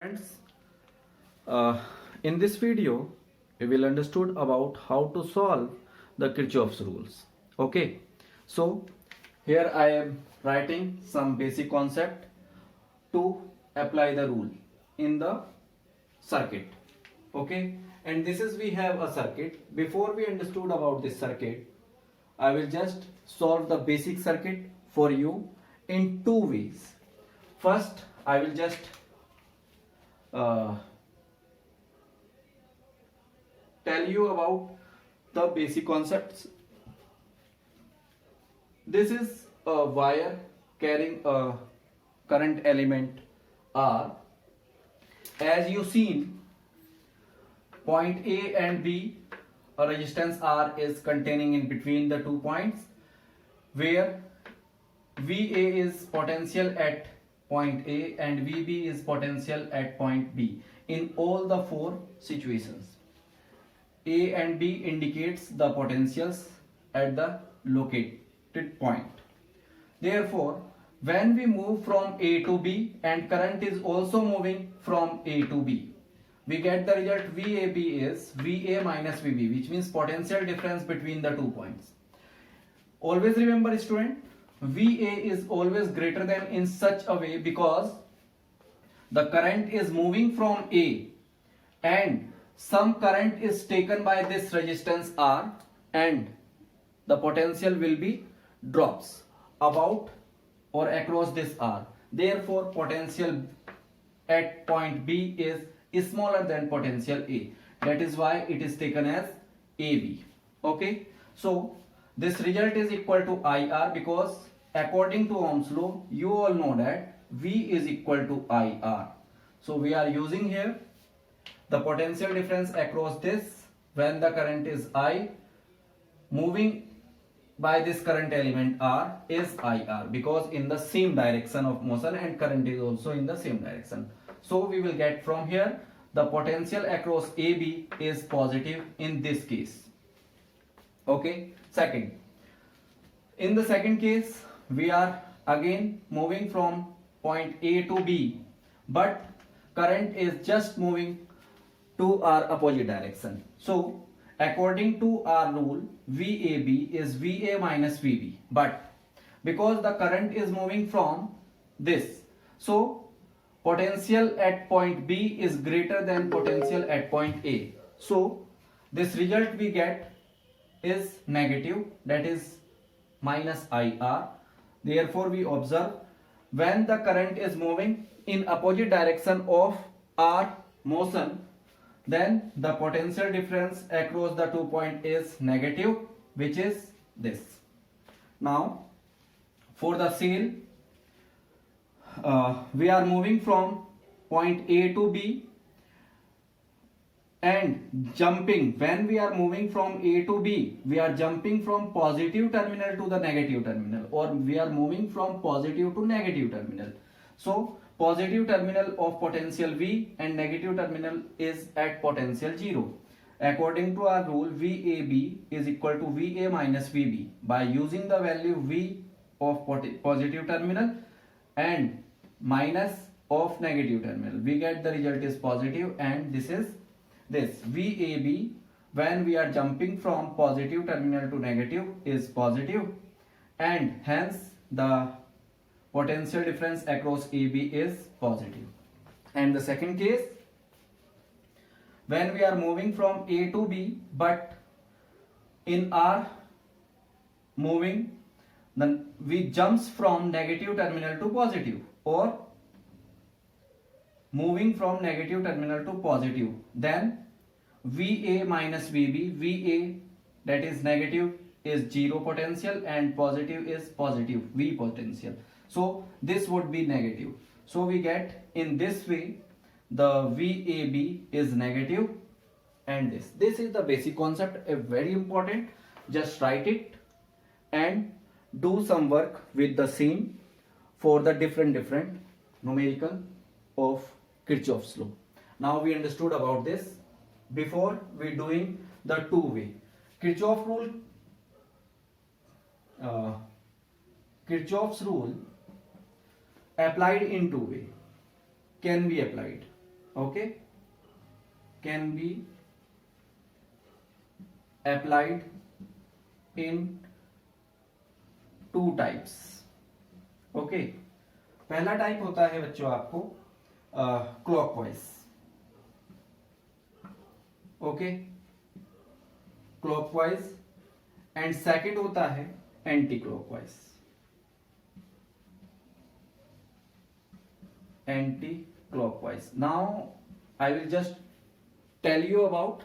Friends, uh, in this video, we will understood about how to solve the Kirchhoff's rules. Okay, so here I am writing some basic concept to apply the rule in the circuit. Okay, and this is we have a circuit. Before we understood about this circuit, I will just solve the basic circuit for you in two ways. First, I will just uh, tell you about the basic concepts. This is a wire carrying a current element R. As you seen, point A and B, a resistance R is containing in between the 2 points, where VA is potential at point A and VB is potential at point B in all the four situations. A and B indicates the potentials at the located point. Therefore, when we move from A to B and current is also moving from A to B, we get the result VAB is VA minus VB, which means potential difference between the 2 points. Always remember, student, VA is always greater than in such a way because the current is moving from A and some current is taken by this resistance R and the potential will be drops about or across this R. Therefore, potential at point B is smaller than potential A. That is why it is taken as AB. Okay. So, this result is equal to IR because according to Ohm's law, you all know that V is equal to IR. So, we are using here the potential difference across this when the current is I moving by this current element R is IR because in the same direction of motion and current is also in the same direction. So we will get from here the potential across AB is positive in this case. Okay. Second, in the second case we are again moving from point A to B, but current is just moving to our opposite direction. So according to our rule, VAB is VA minus VB, but because the current is moving from this, so potential at point B is greater than potential at point A. So this result we get is negative, that is minus IR. Therefore we observe when the current is moving in opposite direction of our motion, then the potential difference across the 2 points is negative, which is this. Now for the cell, we are moving from point A to B and jumping. When we are moving from A to B, we are jumping from positive terminal to the negative terminal, or we are moving from positive to negative terminal. So positive terminal of potential V and negative terminal is at potential 0. According to our rule, VAB is equal to VA minus VB. By using the value V of positive terminal and minus of negative terminal, we get the result is positive, and this is this VAB when we are jumping from positive terminal to negative is positive, and hence the potential difference across AB is positive. And the second case, when we are moving from A to B, but in our moving, then we jumps from negative terminal to positive, or moving from negative terminal to positive, then VA minus VB, VA that is negative is 0 potential and positive is positive V potential. So this would be negative. So we get in this way the VAB is negative, and this is the basic concept, a very important. Just write it and do some work with the same for the different numerical of Kirchhoff's law. Now we understood about this. Before we doing the two-way Kirchhoff's rule applied in two-way can be applied. okay, can be applied in two types. okay, पहला type होता है बच्चों आपको clockwise. Okay, clockwise. And second होता है anti clockwise. Anti clockwise. Now I will just tell you about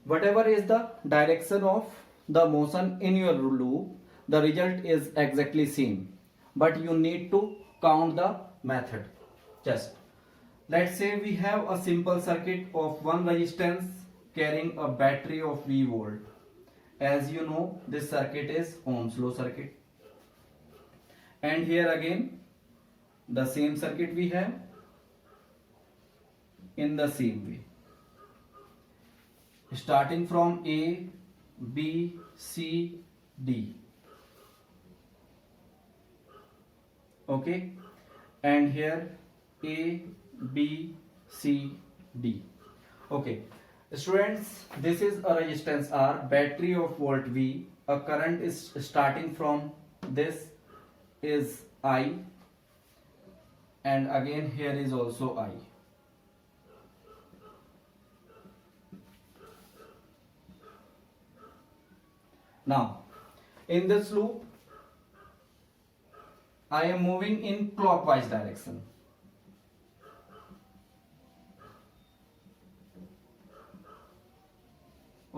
whatever is the direction of the motion in your loop, the result is exactly same, but you need to count the method. Just let's say we have a simple circuit of one resistance carrying a battery of V volt. As you know, this circuit is Ohm's law circuit, and here again the same circuit we have in the same way, starting from A, B, C, D. Okay, and here A, B, C, D. Okay, students, this is a resistance R, battery of volt V, a current is starting from this is I, and again here is also I. Now, in this loop, I am moving in clockwise direction.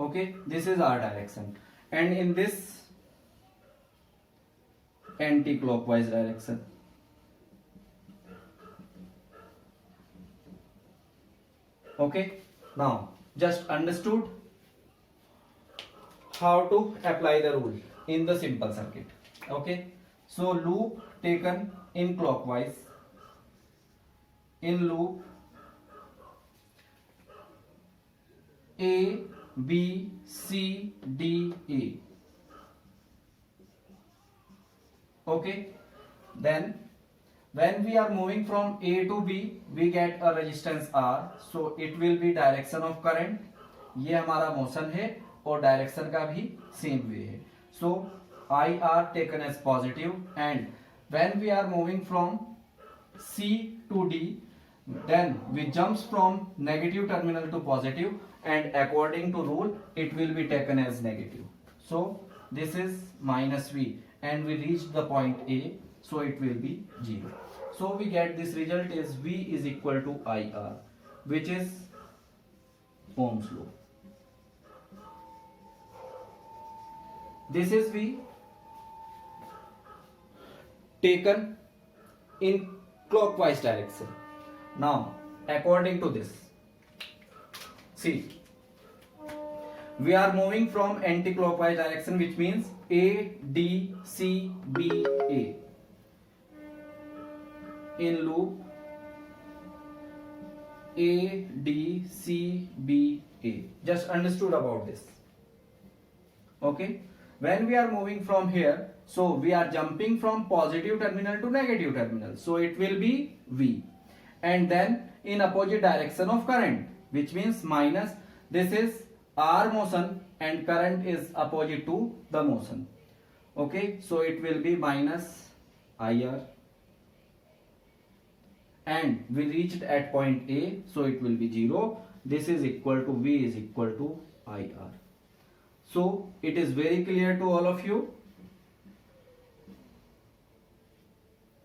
Okay, this is our direction, and in this anti-clockwise direction. Okay, now just understood how to apply the rule in the simple circuit. Okay, so loop taken in clockwise, in loop A, B, C, D, A. Okay, then when we are moving from A to B, we get a resistance R, so it will be direction of current. ये हमारा motion है और direction का भी same way है. So I are taken as positive, and when we are moving from C to D, then we jumps from negative terminal to positive, and according to rule it will be taken as negative. So this is minus V, and we reached the point A, so it will be 0. So we get this result is V is equal to IR, which is Ohm's law. This is V taken in clockwise direction. Now, according to this, see, we are moving from anti-clockwise direction, which means A, D, C, B, A. In loop A, D, C, B, A. Just understood about this. Okay, when we are moving from here, so we are jumping from positive terminal to negative terminal, so it will be V, and then in opposite direction of current, which means minus. This is R motion and current is opposite to the motion. Okay, so it will be minus IR, and we reached at point A, so it will be 0. This is equal to V is equal to IR. So it is very clear to all of you.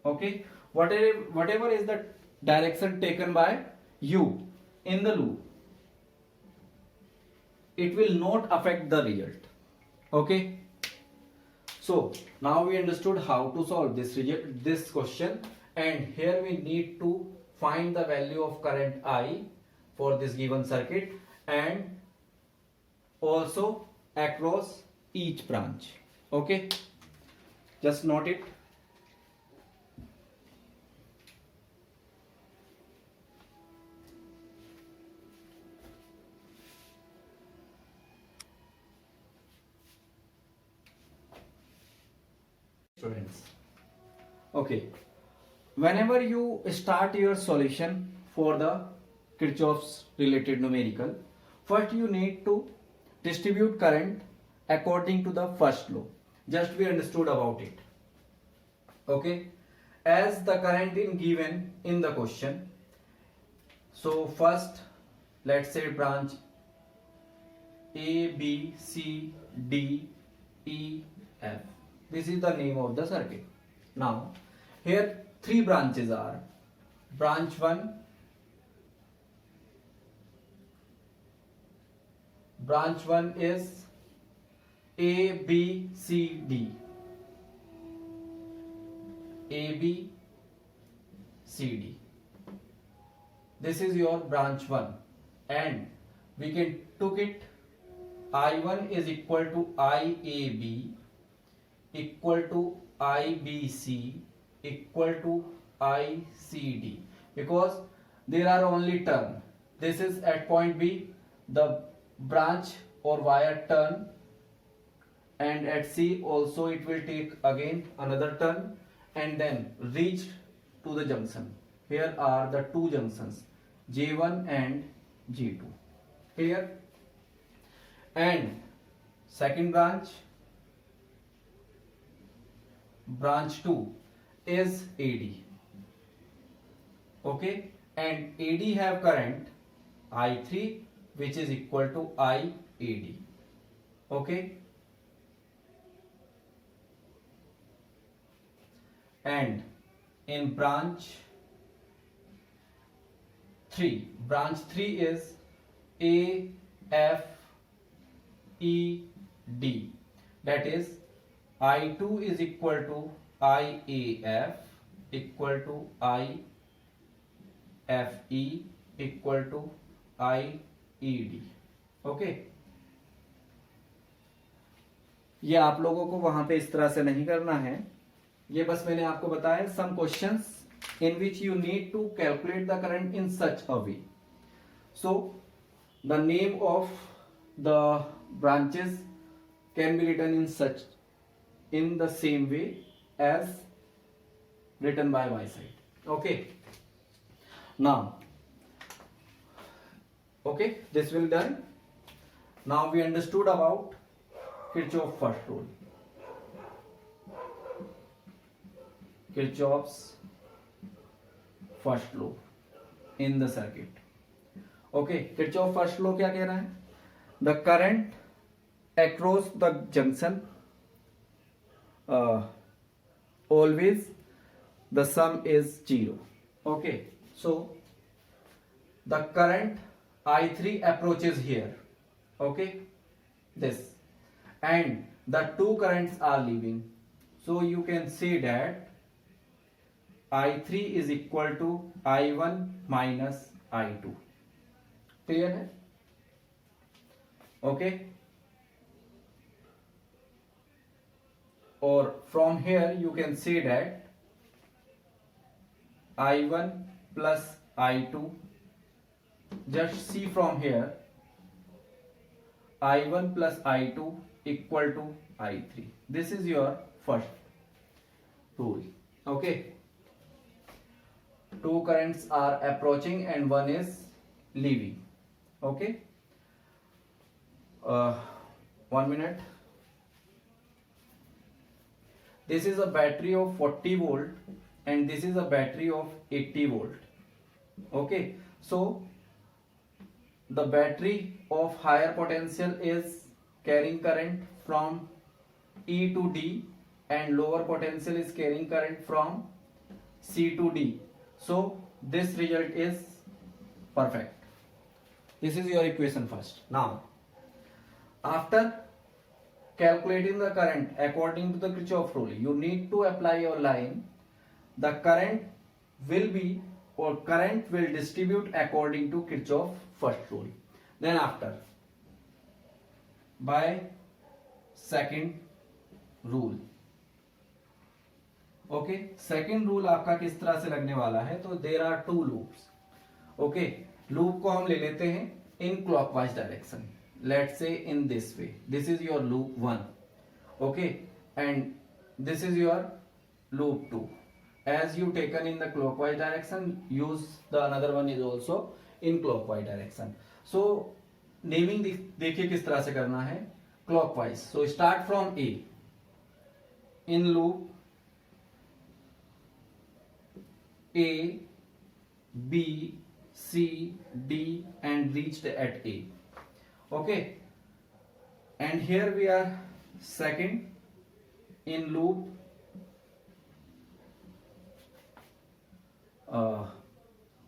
Okay, whatever is the direction taken by you in the loop, it will not affect the result. Okay, so now we understood how to solve this question, and here we need to find the value of current I for this given circuit, and also across each branch. Okay, just note it. Students, okay, whenever you start your solution for the Kirchhoff's related numerical. First you need to distribute current according to the first law. Just we understood about it. Okay, as the current is given in the question. So first let's say branch A, B, C, D, E, F. This is the name of the circuit. Now here three branches are branch 1, branch 1 is A, B, C, D. A, B, C, D. This is your branch 1, and we can took it I1 is equal to IAB equal to IBC equal to ICD, because there are only turn. This is at point B, the branch or wire turn, and at C also it will take again another turn and then reach to the junction. Here are the two junctions, J1 and J2 here, and second branch 2 is AD. Okay, and AD have current I3 which is equal to IAD. Okay, and in branch 3 is A, F, E, D, that is I2 is equal to IAF equal to IFE equal to IED. Okay, ये आप लोगों को वहां पे इस तरह से नहीं करना है, ये बस मैंने आपको बताया some questions in which you need to calculate the current in such a way. So the name of the branches can be written in the same way as written by my side. Okay, now okay, this will done. Now we understood about Kirchhoff's first rule. Kirchhoff's first law in the circuit. Okay, Kirchhoff's first law क्या कह रहा है? The current across the junction always the sum is 0. Okay, so the current I3 approaches here. Okay, this, and the two currents are leaving. So you can say that I3 is equal to I1 minus I2. Clear है? Okay. Or from here you can say that I1 plus I2. Just see from here, I1 plus I2 equal to I3. This is your first rule. Okay. Two currents are approaching and one is leaving. Okay. 1 minute. This is a battery of 40 volt and this is a battery of 80 volt. Okay, so the battery of higher potential is carrying current from E to D and lower potential is carrying current from C to D. So this result is perfect. This is your equation first. Now after calculating the current according to the Kirchhoff rule, you need to apply your line. The current will distribute according to Kirchhoff first rule. Then after, by second rule. Okay, second rule आपका किस तरह से लगने वाला है? तो there are two loops. Okay, loop को हम ले लेते हैं in clockwise direction. Let's say in this way. This is your loop 1. Okay, and this is your loop 2. As you taken in the clockwise direction, use the another one is also in clockwise direction. So naming देखिए किस तरह से करना है. Clockwise. So start from A in loop A, B, C, D and reached at A. Okay, and here we are second in loop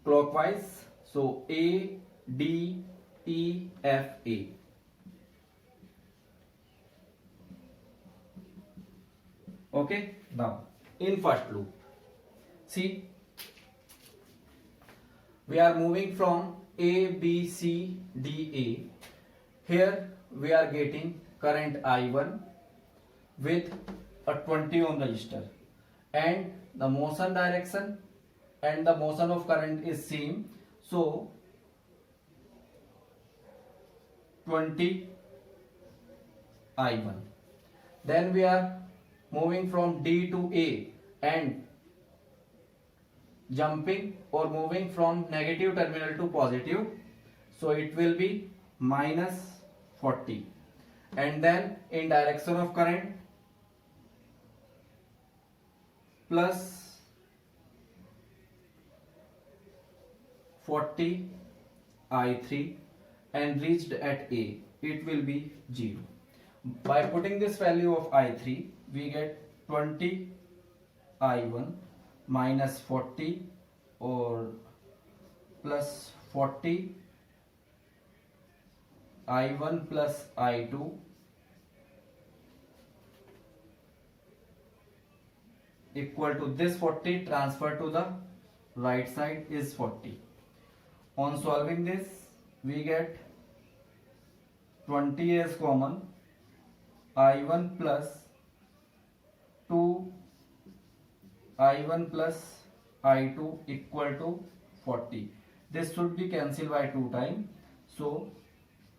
clockwise. So A, D, E, F, A. Okay, now in first loop, see, we are moving from A, B, C, D, A. Here we are getting current I1 with a 20 ohm resistor, and the motion direction and the motion of current is same. So 20 I1. Then we are moving from D to A and jumping or moving from negative terminal to positive, so it will be minus 40. And then in direction of current, plus 40 I3 and reached at A, it will be 0. By putting this value of I3, we get 20 I1 minus 40 or plus 40 I1 plus I2 equal to this 40 transfer to the right side is 40. On solving this, we get 20 is common, I1 plus 2 I1 plus I2 equal to 40. This should be cancelled by 2 times. So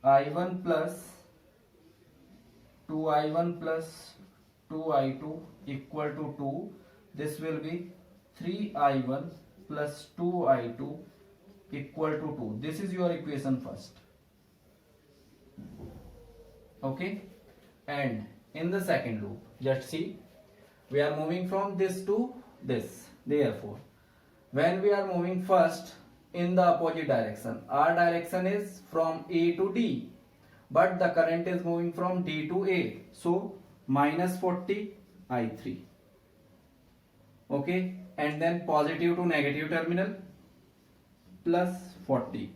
I1 plus 2I1 plus 2I2 equal to 2. This will be 3I1 plus 2I2 equal to 2. This is your equation first. Okay, and in the second loop, just see, we are moving from this to this. Therefore, when we are moving first in the opposite direction, our direction is from A to D, but the current is moving from D to A, so minus 40 I3. Okay, and then positive to negative terminal, plus 40.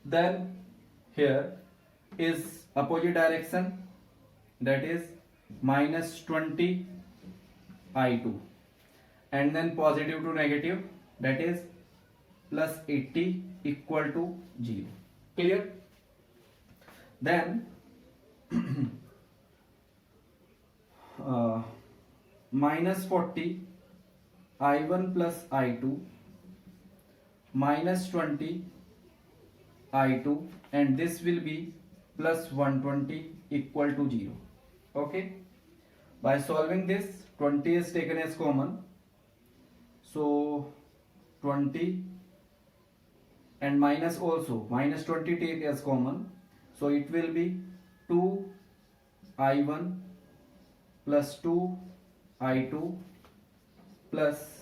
Then here is opposite direction, that is minus 20 I2, and then positive to negative, that is plus 80 equal to 0. Clear? Then minus 40 I1 plus I2 minus 20 I2, and this will be plus 120 equal to 0. Okay, by solving this, 20 is taken as common, so 20 and minus also, minus 20 take as common, so it will be 2 I1 plus 2 I2 plus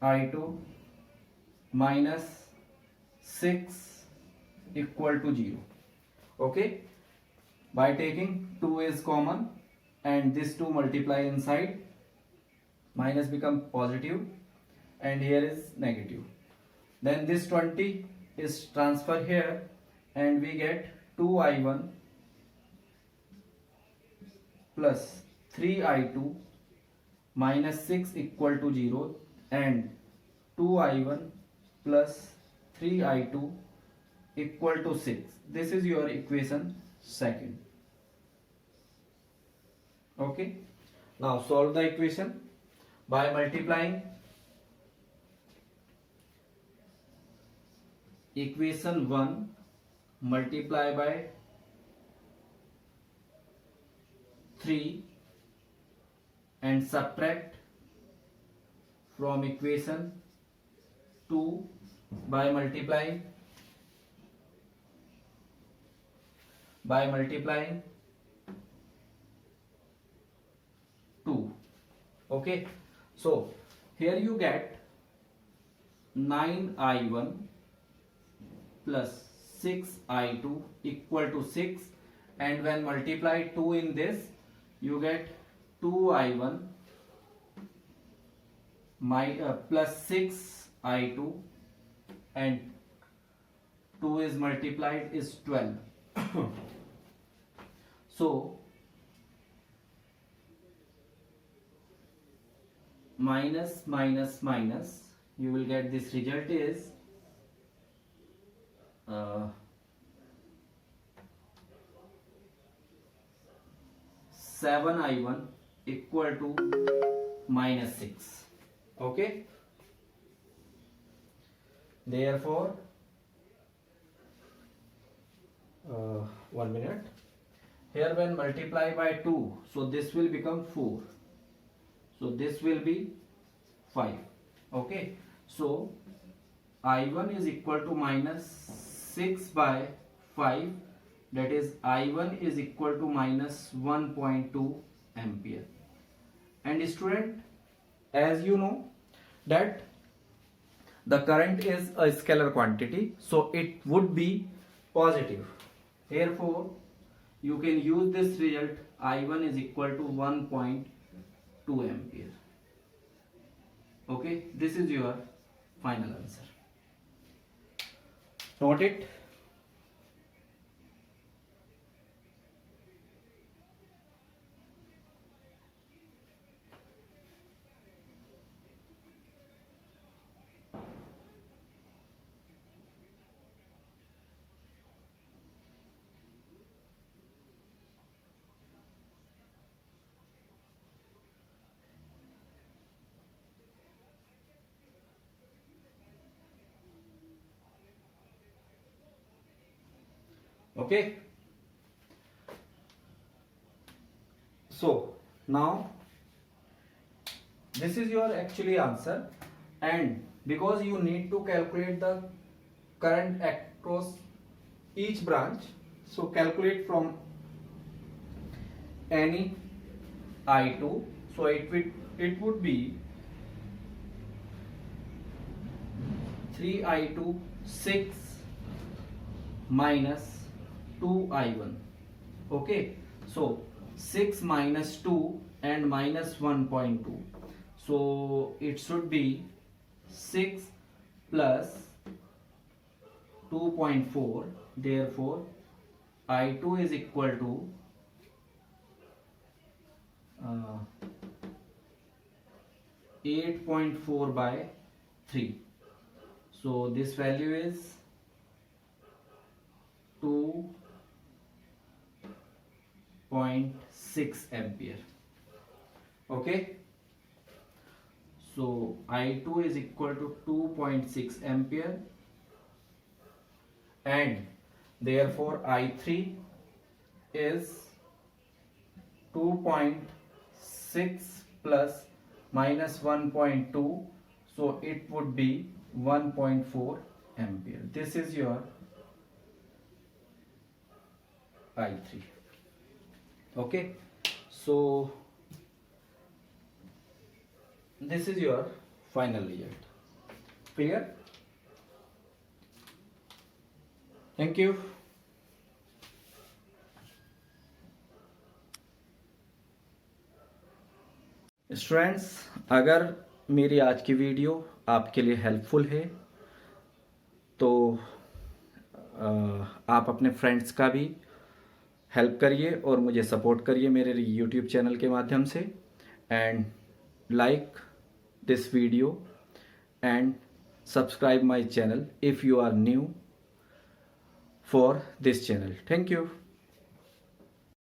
I2 minus 6 equal to 0. Okay, by taking 2 is common and this 2 multiply inside, minus become positive and here is negative. Then this 20 is transfer here and we get 2I1 plus 3I2 minus 6 equal to 0, and 2I1 plus 3I2 equal to 6. This is your equation second. Okay, now solve the equation by multiplying equation 1 multiply by 3 and subtract from equation 2 by multiplying 2. Okay, so here you get 9i1 plus 6i2 equal to 6, and when multiply 2 in this, you get 2i1 plus 6i2, and 2 is multiplied is 12. So minus minus minus, you will get this result is 7i1 equal to minus 6. Okay, therefore 1 minute, here when multiply by 2, so this will become 4, so this will be 5. Okay, so I1 is equal to minus 6 by 5, that is I1 is equal to minus 1.2 ampere. And student, as you know that the current is a scalar quantity, so it would be positive. Therefore, you can use this result, I1 is equal to 1.2 ampere. Okay, this is your final answer. Note it. Okay, so now this is your actually answer, and because you need to calculate the current across each branch, so calculate from any I2, so it would be 3i2 6 minus 2i1. Okay, so 6 minus 2 and minus 1.2, so it should be 6 plus 2.4. Therefore I2 is equal to 8.4 by 3. So this value is 2.6 ampere. Okay, so I2 is equal to 2.6 ampere, and therefore I3 is 2.6 plus minus 1.2, so it would be 1.4 ampere. This is your I3. Okay, so this is your final result. Clear? Thank you. Students, अगर मेरी आज की video आपके लिए helpful है तो आप अपने फ्रेंड्स का भी हेल्प करिए और मुझे सपोर्ट करिए मेरे यूट्यूब चैनल के माध्यम से, and like this video and subscribe my channel if you are new for this channel. Thank you.